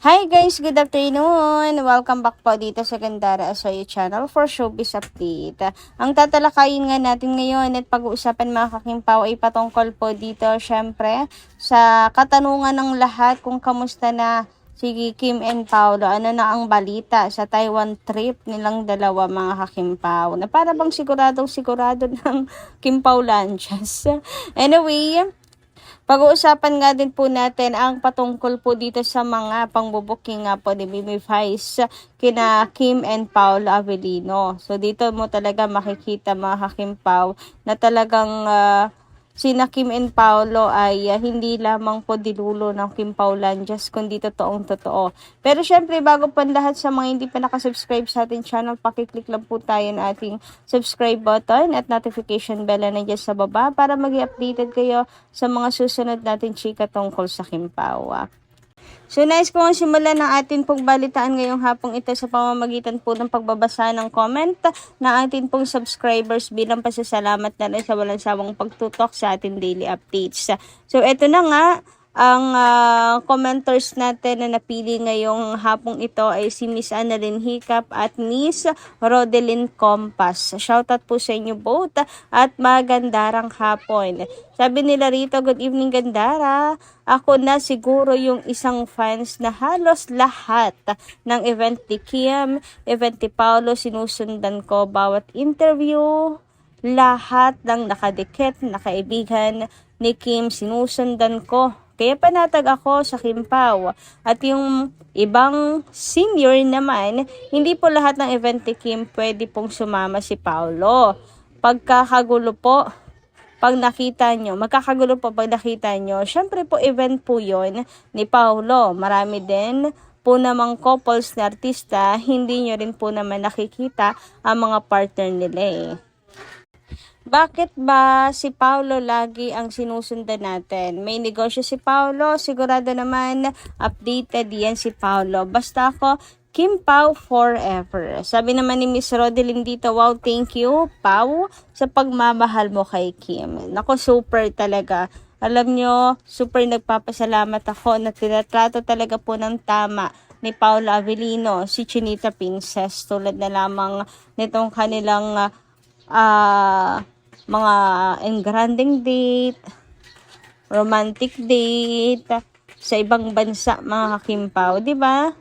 Hi guys, good afternoon! Welcome back po dito sa Gandara Asoy Channel for Showbiz Update. Ang tatalakayin nga natin ngayon at pag-uusapan mga kakimpaw ay patungkol po dito syempre sa katanungan ng lahat kung kamusta na si Kim and Paolo. Ano na ang balita sa Taiwan trip nilang dalawa mga kakimpaw na para bang sigurado ng Kimpaw Lanchas. Anyway, pag-uusapan nga din po natin ang patungkol po dito sa mga pangbubuking nga po ni Mimi Vice kina Kim and Paolo Avellino. So dito mo talaga makikita mga kakimpaw na talagang sina Kim and Paolo ay hindi lamang po dilulo ng Kimpaw Lanjas kundi totoong totoo. Pero syempre bago pa lahat sa mga hindi pa nakasubscribe sa ating channel, pakiclick lang po tayo ng ating subscribe button at notification bell na nandiyan sa baba para maging updated kayo sa mga susunod natin chika tungkol sa Kimpaw. So nice kung simulan ng atin pong balitaan ngayong hapong ito sa pamamagitan po ng pagbabasa ng comment na atin pong subscribers bilang pasasalamat na rin sa walang sawang pagtutok sa ating daily updates. So ito na nga, ang commenters natin na napili ngayong hapong ito ay si Miss Annalyn Hiccup at Miss Rodelyn Compas. Shoutout po sa inyo both at magandarang hapon. Sabi nila rito, good evening Gandara. Ako na siguro yung isang fans na halos lahat ng event ni Kim, event ni Paolo, sinusundan ko bawat interview. Lahat ng nakadikit na kaibigan ni Kim, sinusundan ko. Kaya panatag ako sa Kimpaw. At yung ibang senior naman, hindi po lahat ng event ni Kim pwede pong sumama si Paolo. Magkakagulo po pag nakita nyo. Syempre po event po yon ni Paolo. Marami din po namang couples na artista, hindi nyo rin po naman nakikita ang mga partner nila eh. Bakit ba si Paolo lagi ang sinusundan natin? May negosyo si Paolo, sigurado naman updated yan si Paolo. Basta ako, Kim Pao forever. Sabi naman ni Miss Rodelyn dito, wow, thank you, Pao, sa pagmamahal mo kay Kim. Nako, super talaga. Alam nyo, super nagpapasalamat ako na tinatrato talaga po ng tama ni Paolo Avellino, si Chinita Princess, tulad na lamang nitong kanilang mga engranding date, romantic date sa ibang bansa mga kakimpaw, di ba?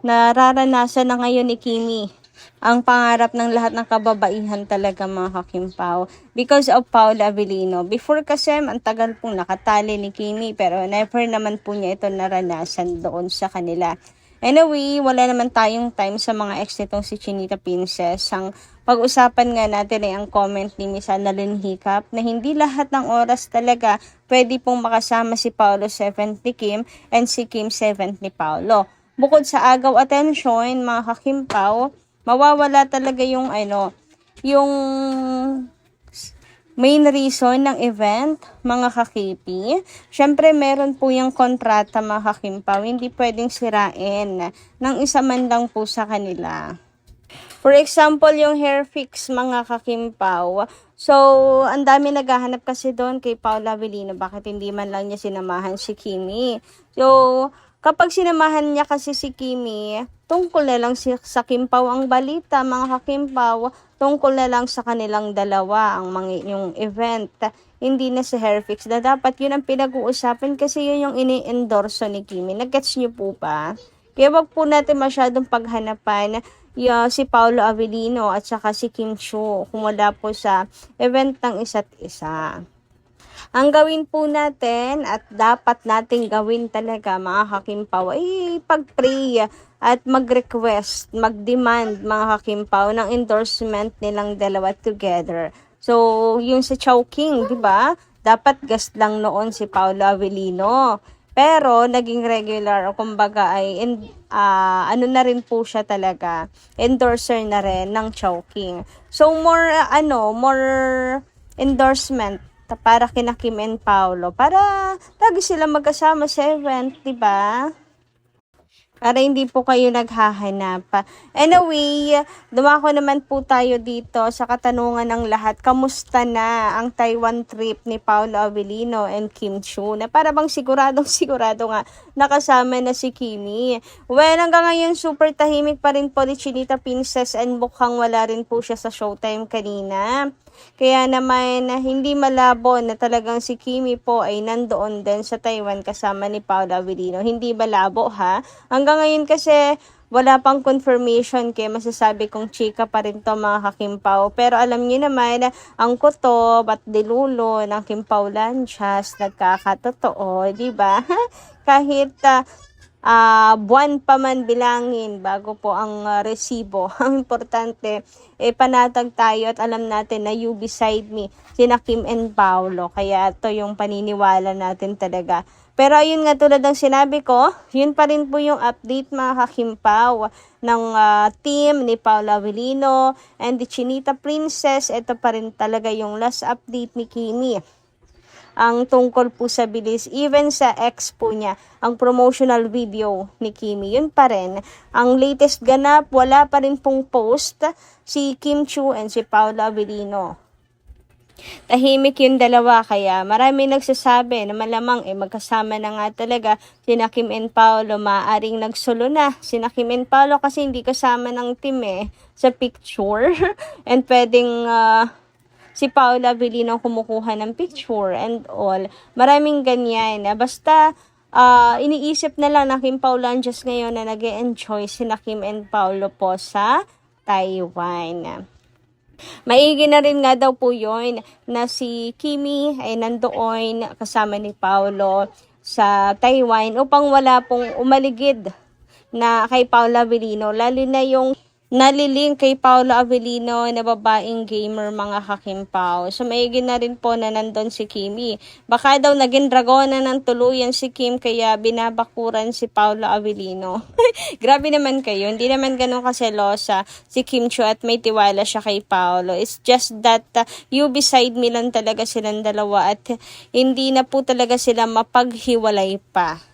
Nararanasan na ngayon ni Kimi ang pangarap ng lahat ng kababaihan talaga mga kakimpaw because of Paolo Avellino. Before kasi ang tagal pong nakatali ni Kimi pero never naman po niya ito naranasan doon sa kanila. Anyway, wala naman tayong time sa mga ex nitong si Chinita Princess. Ang pag-usapan nga natin ay ang comment ni Miss Annalyn Hiccup na hindi lahat ng oras talaga pwede pong makasama si Paolo 7th ni Kim and si Kim 7th ni Paolo. Bukod sa agaw atensyon, mga kakimpaw, mawawala talaga yung yung main reason ng event, mga kakipi. Syempre, meron po yung kontrata mga kakimpaw, hindi pwedeng sirain ng isa man lang po sa kanila. For example, yung hair fix mga kakimpaw. So, ang dami naghahanap kasi doon kay Paolo Avellino. Bakit hindi man lang niya sinamahan si Kimi? So, kapag sinamahan niya kasi si Kimi, tungkol na lang sa Kimpaw ang balita, mga kakimpaw, tungkol na lang sa kanilang dalawa, yung event. Hindi na si Hairfix na dapat yun ang pinag-uusapan kasi yun yung ini-endorso ni Kimi. Nag-gets niyo po ba? Kaya wag po natin masyadong paghanapan si Paolo Avellino at saka si Kim Chiu kung wala po sa event ng isa't isa. Ang gawin po natin at dapat nating gawin talaga mga kakimpaw ay pag-pray at mag-request, mag-demand mga kakimpaw ng endorsement nilang dalawa together. So, yung sa Chowking, di ba? Dapat guest lang noon si Paolo Avellino. Pero, naging regular, kumbaga ay, ano na rin po siya talaga, endorser na rin ng Chowking. So, more endorsement para kina Kim and Paolo. Para lagi sila magkasama sa event, di ba? para hindi po kayo naghahanap. Anyway, dumako naman po tayo dito sa katanungan ng lahat. Kamusta na ang Taiwan trip ni Paolo Avellino and Kim Chiu? Na para bang siguradong sigurado nga nakasama na si Kimi. Well, hanggang ngayon super tahimik pa rin po ni Chinita Princess and mukhang wala rin po siya sa showtime kanina. Kaya naman hindi malabo na talagang si Kimi po ay nandoon din sa Taiwan kasama ni Paolo Avellino. Hindi malabo ha. Hanggang ngayon kasi wala pang confirmation kaya masasabi kong chika pa rin to mga kakimpaw. Pero alam niyo naman ang kutob at dilulo ng Kimpaw Lanchas nagkakatotoo, di ba? Kahit buwan pa man bilangin bago po ang resibo. Ang importante, panatag tayo at alam natin na you beside me, sina Kim and Paolo. Kaya ito yung paniniwala natin talaga. Pero ayun nga tulad ng sinabi ko, yun pa rin po yung update mga kakimpaw ng team ni Paolo Avellino and the Chinita Princess. Ito pa rin talaga yung last update ni Kimi. Ang tungkol po sa bilis, even sa ex po niya, ang promotional video ni Kimi, yun pa rin. Ang latest ganap, wala pa rin pong post si Kim Chiu and si Paolo Avellino. Tahimik yung dalawa kaya marami nagsasabi na malamang magkasama na nga talaga sina Kim and Paolo, maaring nagsulo na sina Kim and Paolo kasi hindi kasama ng team sa picture and pwedeng si Paolo Avellino kumukuha ng picture and all. Maraming ganyan. Basta iniisip na lang na Kim Paulanjas ngayon na nag-e-enjoy sina Kim and Paolo po sa Taiwan. Maigi na rin nga daw po yun na si Kimi ay nandoon kasama ni Paolo sa Taiwan upang wala pong umaligid na kay Paolo Avellino, lalo na yung nalilink kay Paolo Avellino na babaeng gamer mga kakimpaw. So maigi na rin po na nandun si Kimi. Baka daw naging dragona ng tuluyan si Kim kaya binabakuran si Paolo Avellino. Grabe naman kayo. Hindi naman ganun kaselosa si Kim Chiu at may tiwala siya kay Paolo. It's just that you beside me lang talaga silang dalawa at hindi na po talaga sila mapaghiwalay pa.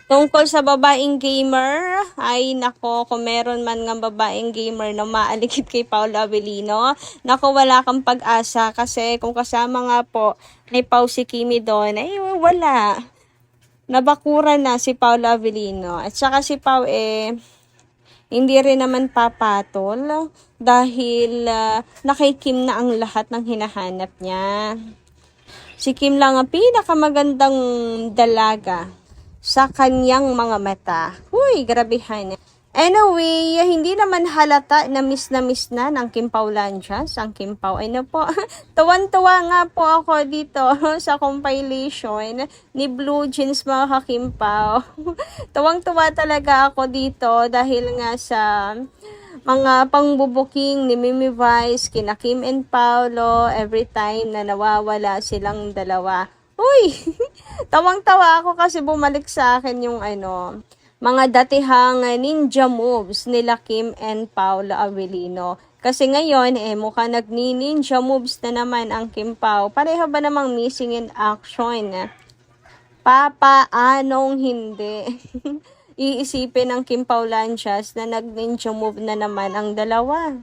Tungkol sa babaeng gamer, ay nako, kung meron man ng babaeng gamer na maalikit kay Paolo Avellino, nako wala kang pag-asa kasi kung kasama nga po ni Pao si Kimi doon, ay wala. Nabakuran na si Paolo Avellino. At saka si Pao hindi rin naman papatol dahil nakay-Kim na ang lahat ng hinahanap niya. Si Kim lang ang pinakamagandang dalaga sa kanyang mga mata. Huy, grabehan. Anyway, hindi naman halata na miss na ng Kim Paulanjas. Ang Kim Pao, po. Tuwan-tuwa nga po ako dito sa compilation ni Blue Jeans mga kakimpaw. Tuwang-tuwa talaga ako dito dahil nga sa mga pangbubuking ni Mimi Vice, kina Kim and Paolo, every time na nawawala silang dalawa. Uy, tawang-tawa ako kasi bumalik sa akin yung mga datihang ninja moves nila Kim and Paolo Avellino. Kasi ngayon, mukha nagni-ninja moves na naman ang Kim Pao. Pareho ba namang missing in action? Papaanong hindi? Iisipin ng Kim Paulanjas na nag-ninja move na naman ang dalawa.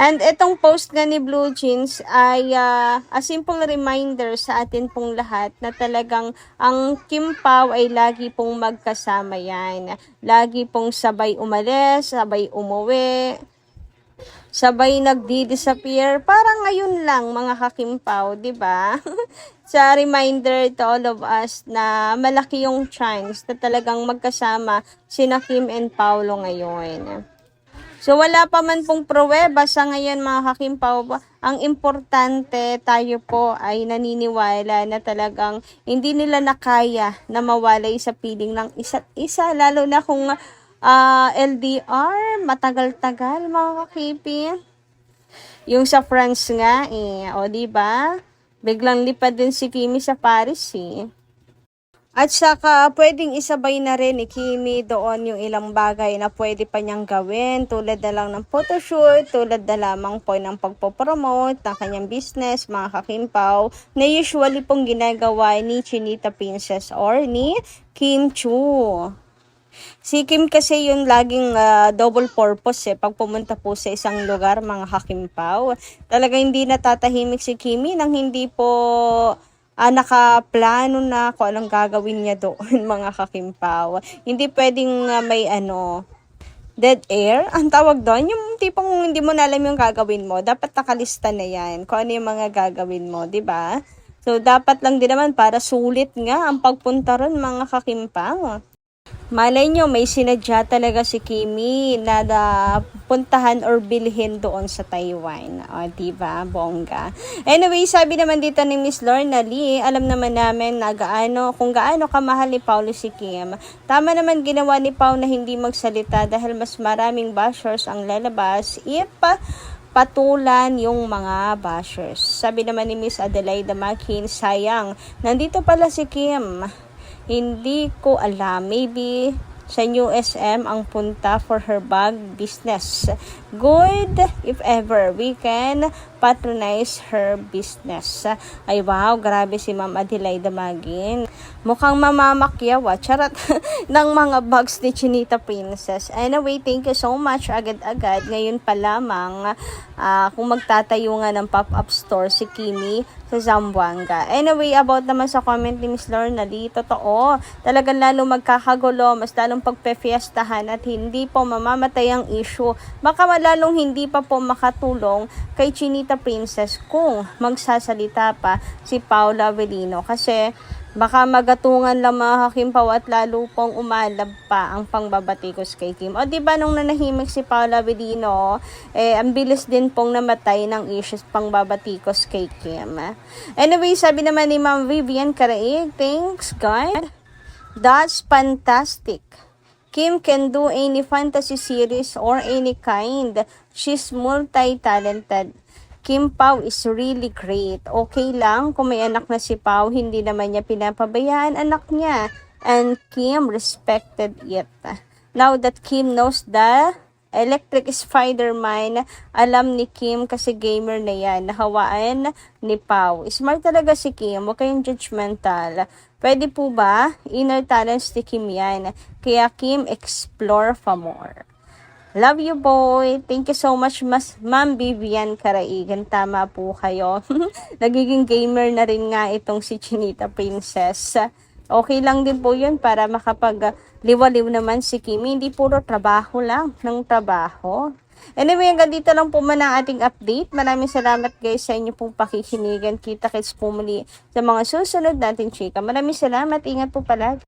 And itong post nga ni Blue Jeans ay a simple reminder sa atin pong lahat na talagang ang Kim Pao ay lagi pong magkasama yan. Lagi pong sabay umalis, sabay umuwi, sabay nagdi-disappear. Parang ngayon lang mga kakimpaw, di ba? Sa reminder to all of us na malaki yung chance na talagang magkasama sina Kim and Paolo ngayon. So wala pa man pong pruweba sa ngayon mga kakimpaw, ang importante tayo po ay naniniwala na talagang hindi nila nakaya na mawalay sa piling ng isa't isa, lalo na kung LDR, matagal-tagal mga kakipi. Yung sa France nga o diba? Biglang lipad din si Kimi sa Paris At saka, pwedeng isabay na rin ni Kimi doon yung ilang bagay na pwede pa niyang gawin. Tulad na lang ng photoshoot, tulad na lamang po ng pagpopromote ng kanyang business, mga kakimpaw, na usually pong ginagawa ni Chinita Princess or ni Kim Chiu. Si Kim kasi yung laging double purpose pag pumunta po sa isang lugar, mga kakimpaw. Talaga hindi natatahimik si Kimi nang hindi po nakaplano na kung anong gagawin niya doon, mga kakimpaw. Hindi pwedeng may dead air, ang tawag doon, yung tipong hindi mo na alam yung gagawin mo. Dapat nakalista na yan kung ano yung mga gagawin mo, di ba? So, dapat lang din naman para sulit nga ang pagpunta ron, mga kakimpaw. Malay nyo, may sinadya talaga si Kimi na puntahan or bilhin doon sa Taiwan. O, diba? Bongga. Anyway, sabi naman dito ni Miss Lorna Lee, alam naman namin na kung gaano kamahal ni Paulo si Kim. Tama naman ginawa ni Pao na hindi magsalita dahil mas maraming bashers ang lalabas if patulan yung mga bashers. Sabi naman ni Miss Adelaida Makin, sayang, nandito pala si Kim. Hindi ko alam. Maybe sa New SM ang punta for her bag business. Good if ever we can patronize her business. Ay wow, grabe si Ma'am Adelaida Magin. Mukhang mamamakyaw charot ng mga bags ni Chinita Princess. Anyway, thank you so much agad-agad. Ngayon pa lamang kung magtatayo nga ng pop-up store si Kimi sa Zamboanga. Anyway, about naman sa comment ni Miss Lorna Lee, totoo, talagang lalo magkakagulo, mas lalong pagpe-fiestahan at hindi po mamamatay ang issue. Baka lalong hindi pa po makatulong kay Chinita Princess kung magsasalita pa si Paula Avellino kasi baka magatungan lang mga kakimpaw at lalo pong umalab pa ang pangbabatikos kay Kim. O diba nung nanahimik si Paula Avellino, ang bilis din pong namatay ng issues pangbabatikos kay Kim. Anyway, sabi naman ni Ma'am Vivian Caraig, thanks God. That's fantastic. Kim can do any fantasy series or any kind. She's multi-talented. Kim Pao is really great. Okay lang kung may anak na si Pao, hindi naman niya pinapabayaan anak niya. And Kim respected it. Now that Kim knows the Electric Spider-Man, alam ni Kim kasi gamer na yan, nahawaan ni Pao. Smart talaga si Kim, huwag kayong judgmental. Pwede po ba? Inner talents ni Kim yan. Kaya Kim, explore for more. Love you, boy. Thank you so much, Ma'am Vivian Caraigan. Tama po kayo. Nagiging gamer na rin nga itong si Chinita Princess. Okay lang din po yun para makapag-liwaliw naman si Kimi. Hindi puro trabaho lang ng trabaho. Anyway, hanggang dito lang po muna ang ating update. Maraming salamat guys sa inyo pong pakikinigan. Kita-kits po muli sa mga susunod natin chika. Maraming salamat. Ingat po palagi.